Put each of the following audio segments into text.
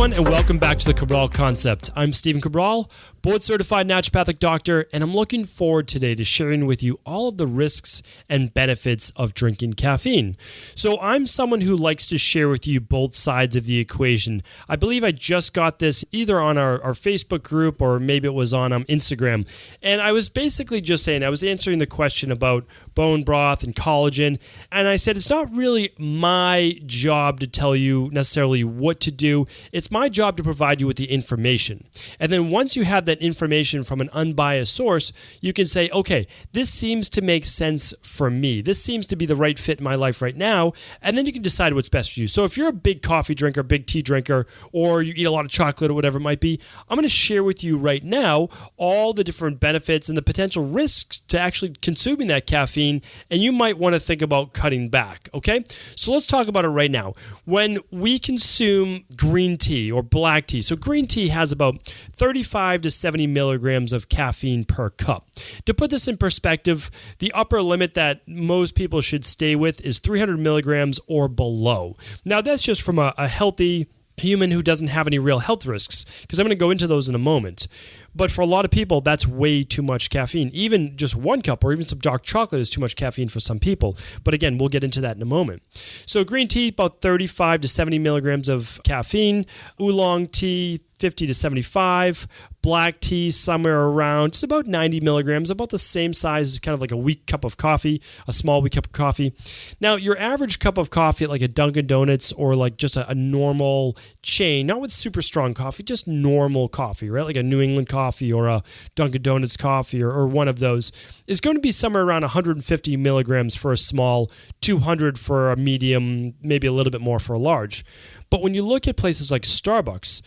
everyone, and welcome back to the Cabral Concept. I'm Stephen Cabral, board-certified naturopathic doctor, and I'm looking forward today to sharing with you all of the risks and benefits of drinking caffeine. So I'm someone who likes to share with you both sides of the equation. I believe I just got this either on our Facebook group or maybe it was on Instagram, and I was basically just saying, I was answering the question about bone broth and collagen, and I said it's not really my job to tell you necessarily what to do. It's my job to provide you with the information. And then once you have that information from an unbiased source, you can say, okay, this seems to make sense for me. This seems to be the right fit in my life right now. And then you can decide what's best for you. So if you're a big coffee drinker, big tea drinker, or you eat a lot of chocolate or whatever it might be, I'm going to share with you right now all the different benefits and the potential risks to actually consuming that caffeine. And you might want to think about cutting back. Okay? So let's talk about it right now. When we consume green tea or black tea, so green tea has about 35 to 70 milligrams of caffeine per cup. To put this in perspective, the upper limit that most people should stay with is 300 milligrams or below. Now, that's just from a healthy human who doesn't have any real health risks, because I'm going to go into those in a moment. But for a lot of people, that's way too much caffeine. Even just one cup or even some dark chocolate is too much caffeine for some people. But again, we'll get into that in a moment. So green tea, about 35 to 70 milligrams of caffeine. Oolong tea, 50 to 75. Black tea, somewhere around just about 90 milligrams, about the same size as kind of like a weak cup of coffee, a small weak cup of coffee. Now, your average cup of coffee at like a Dunkin' Donuts or like just a normal chain, not with super strong coffee, just normal coffee, right? Like a New England coffee or a Dunkin' Donuts coffee or one of those, is going to be somewhere around 150 milligrams for a small, 200 for a medium, maybe a little bit more for a large. But when you look at places like Starbucks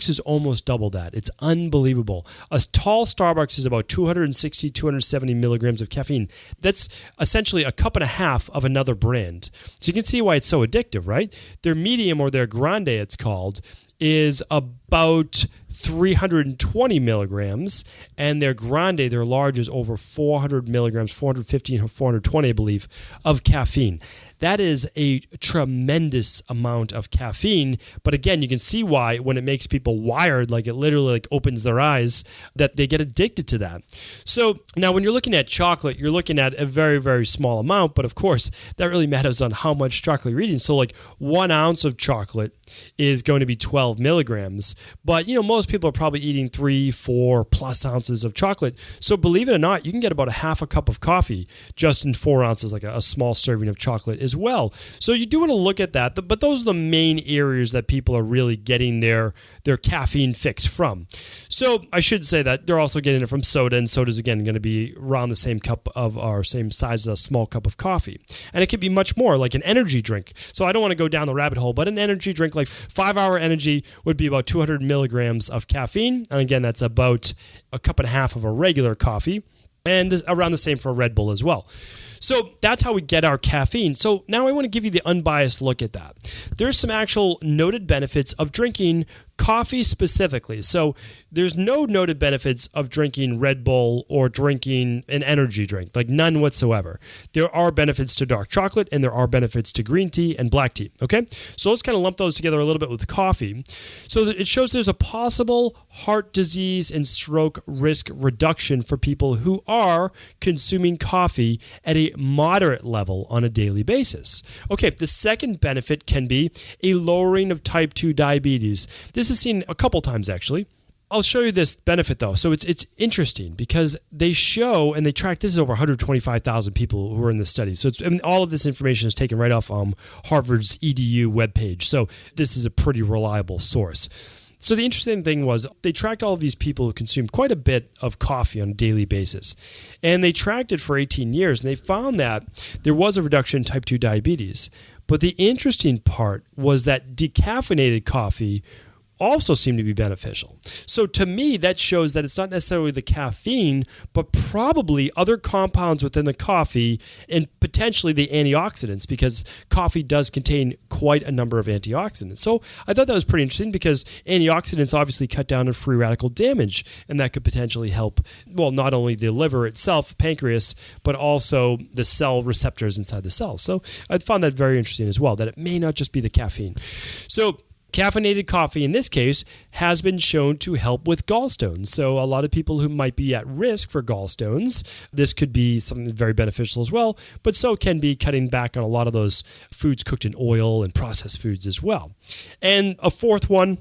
is almost double that. It's unbelievable. A tall Starbucks is about 260, 270 milligrams of caffeine. That's essentially a cup and a half of another brand. So you can see why it's so addictive, right? Their medium, or their grande it's called, is about 320 milligrams, and their grande, their large, is over 400 milligrams, 415 or 420, I believe, of caffeine. That is a tremendous amount of caffeine. But again, you can see why when it makes people wired, like it literally like opens their eyes, that they get addicted to that. So now when you're looking at chocolate, you're looking at a very, very small amount. But of course, that really matters on how much chocolate you're eating. So like 1 ounce of chocolate is going to be 12 milligrams. But, you know, most people are probably eating 3, 4 plus ounces of chocolate. So believe it or not, you can get about a half a cup of coffee just in 4 ounces, like a small serving of chocolate as well. So you do want to look at that. But those are the main areas that people are really getting their caffeine fix from. So I should say that they're also getting it from soda, and soda is again going to be around the same cup of, or same size as a small cup of coffee. And it could be much more, like an energy drink. So I don't want to go down the rabbit hole, but an energy drink like 5-Hour Energy would be about 200 milligrams of caffeine. And again, that's about a cup and a half of a regular coffee. And this, around the same for a Red Bull as well. So that's how we get our caffeine. So now I want to give you the unbiased look at that. There's some actual noted benefits of drinking coffee specifically. So there's no noted benefits of drinking Red Bull or drinking an energy drink, like none whatsoever. There are benefits to dark chocolate and there are benefits to green tea and black tea. Okay, so let's kind of lump those together a little bit with coffee. So that it shows there's a possible heart disease and stroke risk reduction for people who are consuming coffee at a moderate level on a daily basis. Okay, the second benefit can be a lowering of type 2 diabetes. This is seen a couple times actually. I'll show you this benefit though. So it's interesting because they show and they track, this is over 125,000 people who are in this study. So all of this information is taken right off Harvard's EDU webpage. So this is a pretty reliable source. So the interesting thing was they tracked all of these people who consumed quite a bit of coffee on a daily basis. And they tracked it for 18 years and they found that there was a reduction in type 2 diabetes. But the interesting part was that decaffeinated coffee also seem to be beneficial. So to me, that shows that it's not necessarily the caffeine, but probably other compounds within the coffee and potentially the antioxidants, because coffee does contain quite a number of antioxidants. So I thought that was pretty interesting because antioxidants obviously cut down on free radical damage, and that could potentially help, well, not only the liver itself, pancreas, but also the cell receptors inside the cell. So I found that very interesting as well, that it may not just be the caffeine. So Caffeinated coffee, in this case, has been shown to help with gallstones. So a lot of people who might be at risk for gallstones, this could be something very beneficial as well, but so can be cutting back on a lot of those foods cooked in oil and processed foods as well. And a fourth one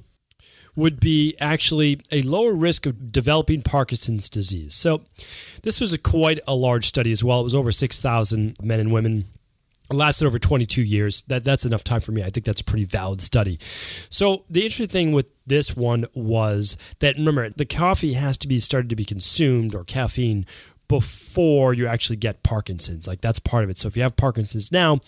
would be actually a lower risk of developing Parkinson's disease. So this was quite a large study as well. It was over 6,000 men and women. It lasted over 22 years. That's enough time for me. I think that's a pretty valid study. So the interesting thing with this one was that, remember, the coffee has to be started to be consumed, or caffeine, before you actually get Parkinson's. Like, that's part of it. So if you have Parkinson's now,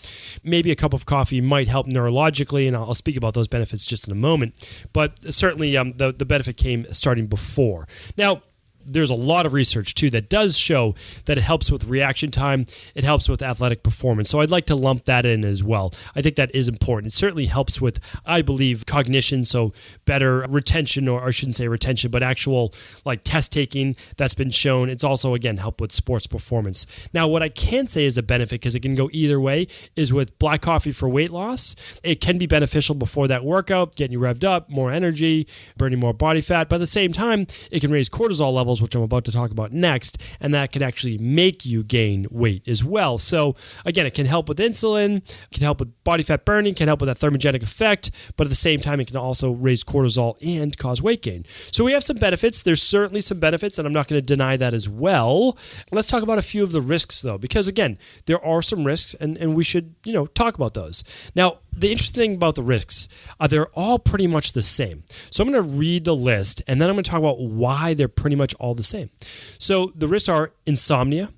maybe a cup of coffee might help neurologically, and I'll speak about those benefits just in a moment. But certainly the benefit came starting before. Now, there's a lot of research, too, that does show that it helps with reaction time. It helps with athletic performance. So I'd like to lump that in as well. I think that is important. It certainly helps with, I believe, cognition, so better retention, or I shouldn't say retention, but actual like test taking that's been shown. It's also, again, help with sports performance. Now, what I can say is a benefit, because it can go either way, is with black coffee for weight loss. It can be beneficial before that workout, getting you revved up, more energy, burning more body fat. But at the same time, it can raise cortisol levels, which I'm about to talk about next, and that can actually make you gain weight as well. So again, it can help with insulin, it can help with body fat burning, can help with that thermogenic effect, but at the same time, it can also raise cortisol and cause weight gain. So we have some benefits. There's certainly some benefits, and I'm not going to deny that as well. Let's talk about a few of the risks, though, because again, there are some risks, and we should, talk about those. Now, the interesting thing about the risks, they're all pretty much the same. So I'm going to read the list, and then I'm going to talk about why they're pretty much all the same. So the risks are insomnia,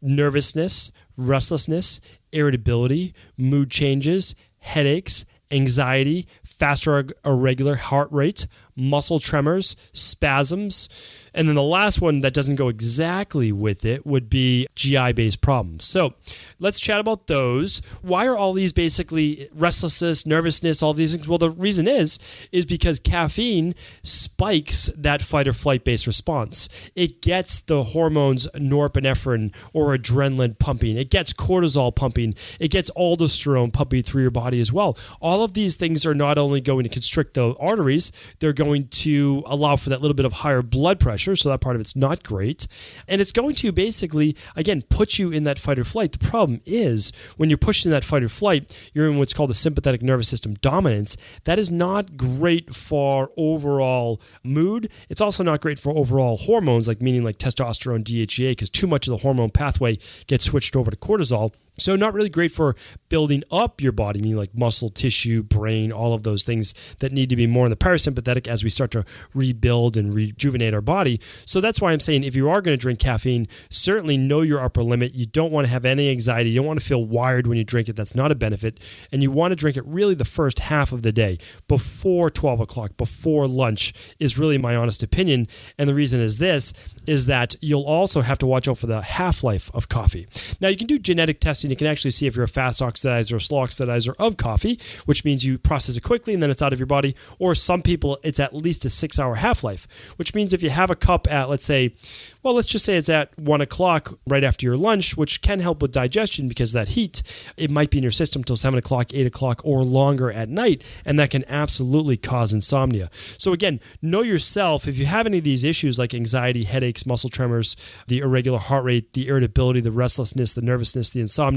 nervousness, restlessness, irritability, mood changes, headaches, anxiety, faster irregular heart rate, muscle tremors, spasms. And then the last one that doesn't go exactly with it would be GI-based problems. So let's chat about those. Why are all these basically restlessness, nervousness, all these things? Well, the reason is because caffeine spikes that fight or flight based response. It gets the hormones norepinephrine or adrenaline pumping. It gets cortisol pumping. It gets aldosterone pumping through your body as well. All of these things are not only going to constrict the arteries, they're going to allow for that little bit of higher blood pressure. So that part of it's not great. And it's going to basically, again, put you in that fight or flight. The problem is when you're pushed in that fight or flight, you're in what's called the sympathetic nervous system dominance. That is not great for overall mood. It's also not great for overall hormones, meaning testosterone, DHEA, because too much of the hormone pathway gets switched over to cortisol. So not really great for building up your body, meaning like muscle, tissue, brain, all of those things that need to be more in the parasympathetic as we start to rebuild and rejuvenate our body. So that's why I'm saying if you are going to drink caffeine, certainly know your upper limit. You don't want to have any anxiety. You don't want to feel wired when you drink it. That's not a benefit. And you want to drink it really the first half of the day, before 12 o'clock, before lunch is really my honest opinion. And the reason is that you'll also have to watch out for the half-life of coffee. Now, you can do genetic testing. You can actually see if you're a fast oxidizer or slow oxidizer of coffee, which means you process it quickly and then it's out of your body. Or some people, it's at least a 6-hour half-life, which means if you have a cup at, let's just say it's at 1 o'clock right after your lunch, which can help with digestion because of that heat, it might be in your system till 7 o'clock, 8 o'clock, or longer at night, and that can absolutely cause insomnia. So again, know yourself. If you have any of these issues like anxiety, headaches, muscle tremors, the irregular heart rate, the irritability, the restlessness, the nervousness, the insomnia,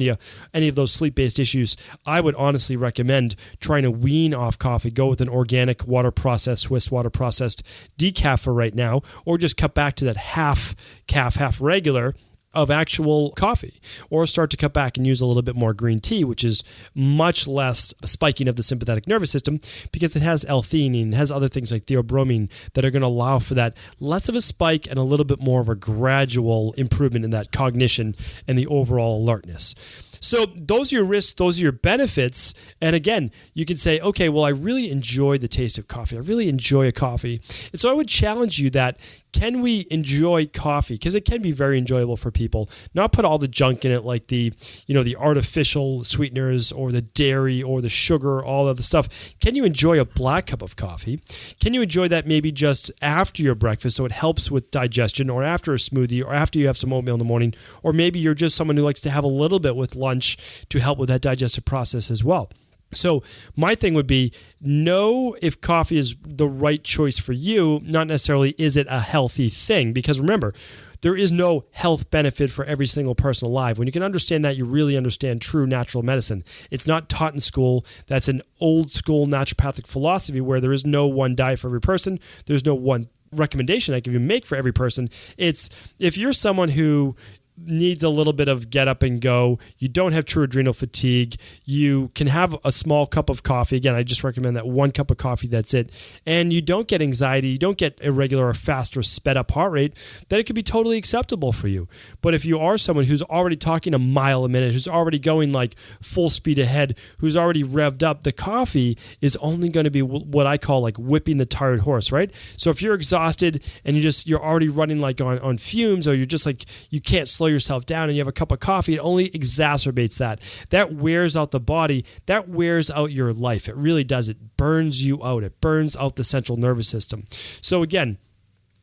any of those sleep-based issues, I would honestly recommend trying to wean off coffee. Go with an organic water-processed, Swiss water-processed decaf for right now, or just cut back to that half calf, half regular of actual coffee, or start to cut back and use a little bit more green tea, which is much less spiking of the sympathetic nervous system because it has L-theanine, it has other things like theobromine that are going to allow for that less of a spike and a little bit more of a gradual improvement in that cognition and the overall alertness. So those are your risks, those are your benefits. And again, you can say, okay, well, I really enjoy the taste of coffee. I really enjoy a coffee. And so I would challenge you that, can we enjoy coffee? Because it can be very enjoyable for people. Not put all the junk in it, like the artificial sweeteners or the dairy or the sugar, all of the stuff. Can you enjoy a black cup of coffee? Can you enjoy that maybe just after your breakfast so it helps with digestion, or after a smoothie, or after you have some oatmeal in the morning? Or maybe you're just someone who likes to have a little bit with lunch to help with that digestive process as well. So my thing would be, know if coffee is the right choice for you, not necessarily is it a healthy thing. Because remember, there is no health benefit for every single person alive. When you can understand that, you really understand true natural medicine. It's not taught in school. That's an old school naturopathic philosophy where there is no one diet for every person. There's no one recommendation I can even make for every person. It's if you're someone who needs a little bit of get up and go, you don't have true adrenal fatigue, you can have a small cup of coffee. Again, I just recommend that 1 cup of coffee, that's it. And you don't get anxiety, you don't get irregular or fast or sped up heart rate, then it could be totally acceptable for you. But if you are someone who's already talking a mile a minute, who's already going like full speed ahead, who's already revved up, the coffee is only going to be what I call like whipping the tired horse, right? So if you're exhausted and you're already running like on fumes, or you're just like, you can't slow yourself down and you have a cup of coffee, it only exacerbates that. That wears out the body. That wears out your life. It really does. It burns you out. It burns out the central nervous system. So again,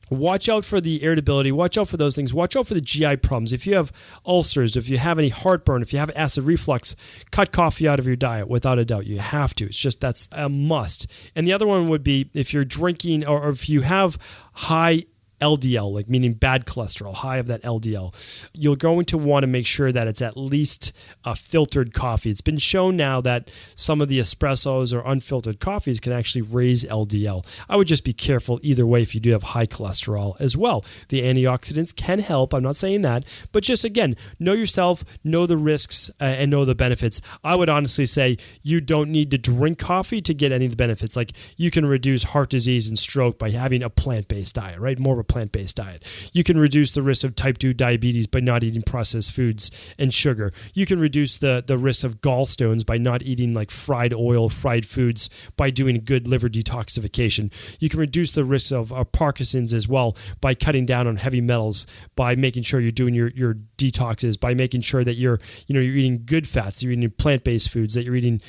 watch out for the irritability. Watch out for those things. Watch out for the GI problems. If you have ulcers, if you have any heartburn, if you have acid reflux, cut coffee out of your diet without a doubt. You have to. It's just, that's a must. And the other one would be if you're drinking or if you have high LDL, like meaning bad cholesterol, high of that LDL, you're going to want to make sure that it's at least a filtered coffee. It's been shown now that some of the espressos or unfiltered coffees can actually raise LDL. I would just be careful either way if you do have high cholesterol as well. The antioxidants can help. I'm not saying that, but just again, know yourself, know the risks, and know the benefits. I would honestly say you don't need to drink coffee to get any of the benefits. Like you can reduce heart disease and stroke by having a plant-based diet, right? More of a plant-based diet. You can reduce the risk of type 2 diabetes by not eating processed foods and sugar. You can reduce the risk of gallstones by not eating like fried oil, fried foods, by doing good liver detoxification. You can reduce the risk of Parkinson's as well by cutting down on heavy metals, by making sure you're doing your detoxes, by making sure that you're eating good fats, you're eating plant-based foods, that you're eating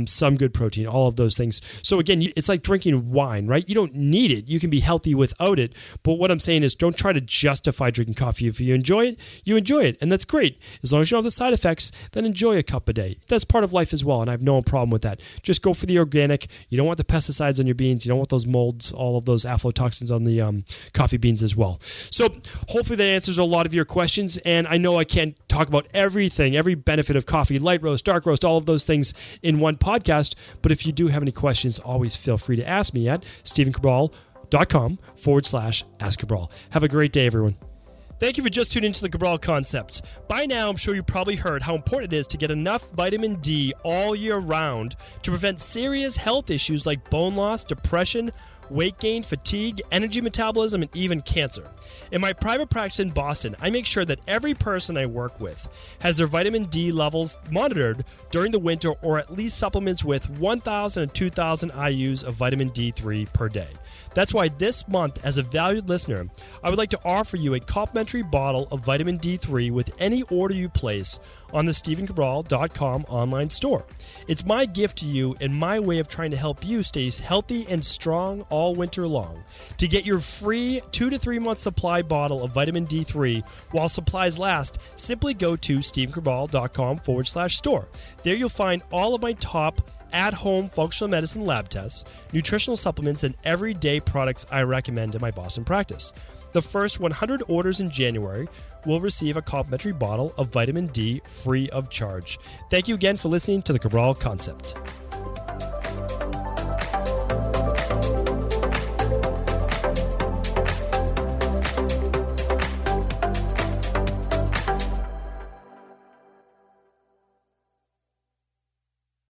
some good protein, all of those things. So again, it's like drinking wine, right? You don't need it. You can be healthy without it. But what I'm saying is don't try to justify drinking coffee. If you enjoy it, you enjoy it. And that's great. As long as you don't have the side effects, then enjoy a cup a day. That's part of life as well. And I have no problem with that. Just go for the organic. You don't want the pesticides on your beans. You don't want those molds, all of those aflatoxins on the coffee beans as well. So hopefully that answers a lot of your questions. And I know I can't talk about everything, every benefit of coffee, light roast, dark roast, all of those things in one podcast. But if you do have any questions, always feel free to ask me at stephencabral.com/Ask Cabral. Have a great day, everyone. Thank you for just tuning into the Cabral Concept. By now, I'm sure you probably heard how important it is to get enough vitamin D all year round to prevent serious health issues like bone loss, depression, weight gain, fatigue, energy metabolism, and even cancer. In my private practice in Boston, I make sure that every person I work with has their vitamin D levels monitored during the winter, or at least supplements with 1,000 and 2,000 IUs of vitamin D3 per day. That's why this month, as a valued listener, I would like to offer you a complimentary bottle of vitamin D3 with any order you place on the stephencabral.com online store. It's my gift to you and my way of trying to help you stay healthy and strong all winter long. To get your free 2 to 3 month supply bottle of vitamin D3 while supplies last, simply go to stephencabral.com/store. There you'll find all of my top at-home functional medicine lab tests, nutritional supplements, and everyday products I recommend in my Boston practice. The first 100 orders in January will receive a complimentary bottle of vitamin D free of charge. Thank you again for listening to the Cabral Concept.